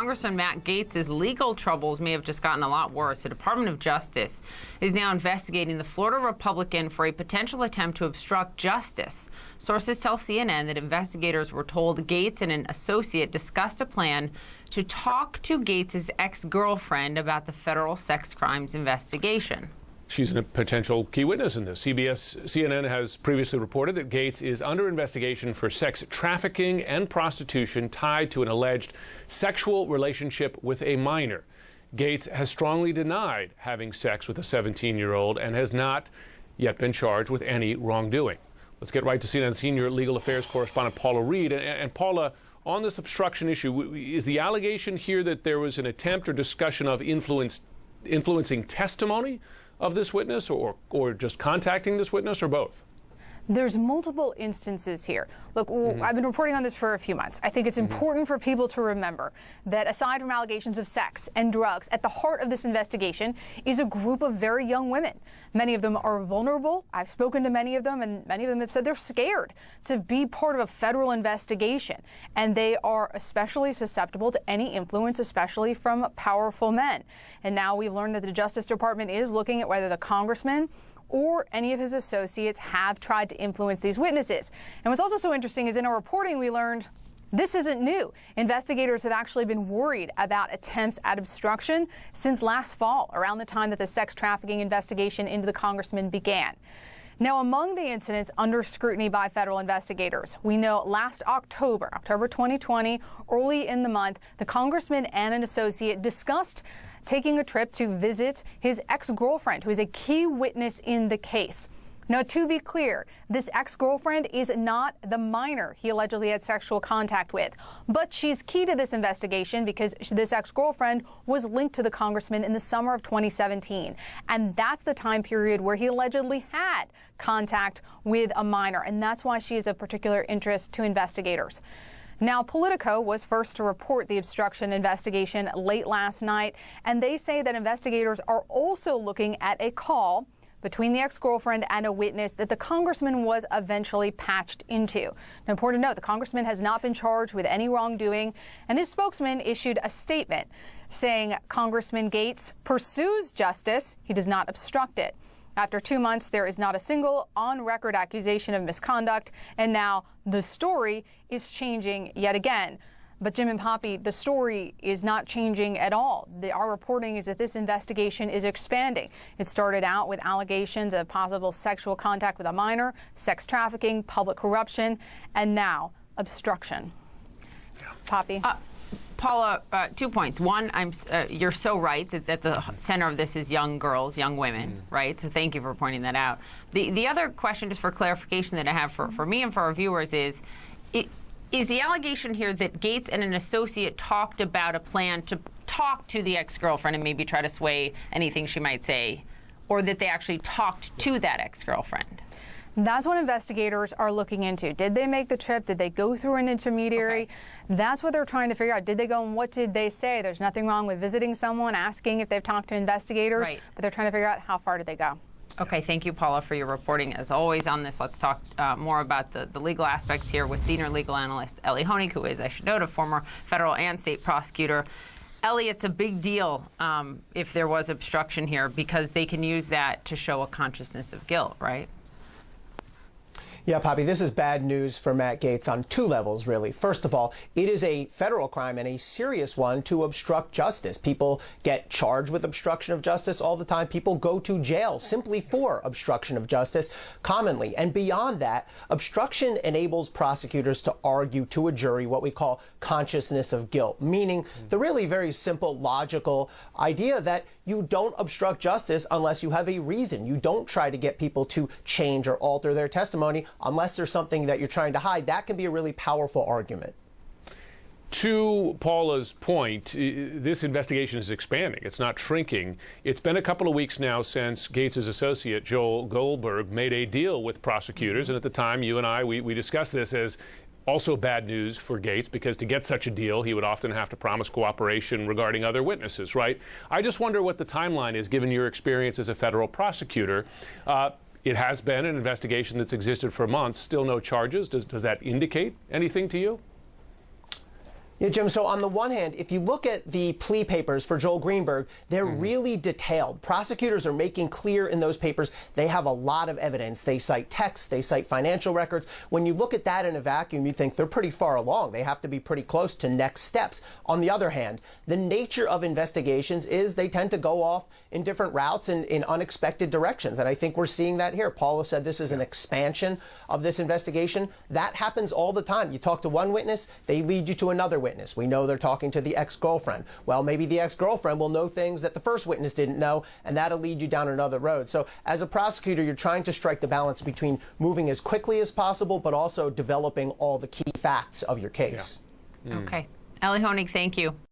Congressman Matt Gaetz's legal troubles may have just gotten a lot worse. The Department of Justice is now investigating the Florida Republican for a potential attempt to obstruct justice. Sources tell CNN that investigators were told Gaetz and an associate discussed a plan to talk to Gaetz's ex-girlfriend about the federal sex crimes investigation. She's a potential key witness in this. CNN has previously reported that Gaetz is under investigation for sex trafficking and prostitution tied to an alleged sexual relationship with a minor. Gaetz has strongly denied having sex with a 17-year-old and has not yet been charged with any wrongdoing. Let's get right to CNN senior legal affairs correspondent Paula Reed. And Paula, on this obstruction issue, is the allegation here that there was an attempt or discussion of influencing testimony of this witness, or just contacting this witness, or both? There's multiple instances here. Look, I've been reporting on this for a few months. I think it's important for people to remember that aside from allegations of sex and drugs, at the heart of this investigation is a group of very young women. Many of them are vulnerable. I've spoken to many of them, and many of them have said they're scared to be part of a federal investigation. And they are especially susceptible to any influence, especially from powerful men. And now we've learned that the Justice Department is looking at whether the congressman or any of his associates have tried to influence these witnesses. And what's also so interesting is in our reporting, we learned this isn't new. Investigators have actually been worried about attempts at obstruction since last fall, around the time that the sex trafficking investigation into the congressman began. Now, among the incidents under scrutiny by federal investigators, we know last October 2020, early in the month, the congressman and an associate discussed taking a trip to visit his ex-girlfriend, who is a key witness in the case. Now, to be clear, this ex-girlfriend is not the minor he allegedly had sexual contact with, but she's key to this investigation because this ex-girlfriend was linked to the congressman in the summer of 2017. And that's the time period where he allegedly had contact with a minor. And that's why she is of particular interest to investigators. Now, Politico was first to report the obstruction investigation late last night, and they say that investigators are also looking at a call between the ex-girlfriend and a witness that the congressman was eventually patched into. Now, important to note, the congressman has not been charged with any wrongdoing, and his spokesman issued a statement saying Congressman Gaetz pursues justice, he does not obstruct it. After 2 months, there is not a single on-record accusation of misconduct, and now the story is changing yet again. But Jim and Poppy, the story is not changing at all. Our reporting is that this investigation is expanding. It started out with allegations of possible sexual contact with a minor, sex trafficking, public corruption, and now obstruction. Poppy? Paula, 2 points. One, you're so right that the center of this is young girls, young women, right? So thank you for pointing that out. The other question, just for clarification that I have for me and for our viewers is the allegation here that Gaetz and an associate talked about a plan to talk to the ex-girlfriend and maybe try to sway anything she might say, or that they actually talked to that ex-girlfriend? That's what investigators are looking into. Did they make the trip? Did they go through an intermediary? Okay. That's what they're trying to figure out. Did they go and what did they say? There's nothing wrong with visiting someone, asking if they've talked to investigators, right, but they're trying to figure out how far did they go. Okay, thank you, Paula, for your reporting. As always on this, let's talk more about the legal aspects here with senior legal analyst Ellie Honig, who is, I should note, a former federal and state prosecutor. Ellie, it's a big deal if there was obstruction here because they can use that to show a consciousness of guilt, right? Yeah, Poppy, this is bad news for Matt Gaetz on two levels, really. First of all, it is a federal crime and a serious one to obstruct justice. People get charged with obstruction of justice all the time. People go to jail simply for obstruction of justice commonly. And beyond that, obstruction enables prosecutors to argue to a jury what we call consciousness of guilt, meaning the really very simple, logical idea that you don't obstruct justice unless you have a reason. You don't try to get people to change or alter their testimony unless there's something that you're trying to hide. That can be a really powerful argument. To Paula's point, this investigation is expanding. It's not shrinking. It's been a couple of weeks now since Gaetz's associate, Joel Goldberg, made a deal with prosecutors. And at the time, you and I, we discussed this as also bad news for Gaetz, because to get such a deal, he would often have to promise cooperation regarding other witnesses, right? I just wonder what the timeline is, given your experience as a federal prosecutor. It has been an investigation that's existed for months, still no charges. Does that indicate anything to you? Yeah, Jim, so on the one hand, if you look at the plea papers for Joel Greenberg, they're really detailed. Prosecutors are making clear in those papers they have a lot of evidence. They cite texts, they cite financial records. When you look at that in a vacuum, you think they're pretty far along. They have to be pretty close to next steps. On the other hand, the nature of investigations is they tend to go off in different routes and in unexpected directions. And I think we're seeing that here. Paula said this is an expansion of this investigation. That happens all the time. You talk to one witness, they lead you to another witness. We know they're talking to the ex-girlfriend. Well, maybe the ex-girlfriend will know things that the first witness didn't know, and that'll lead you down another road. So as a prosecutor, you're trying to strike the balance between moving as quickly as possible, but also developing all the key facts of your case. Okay. Ellie Honig, thank you.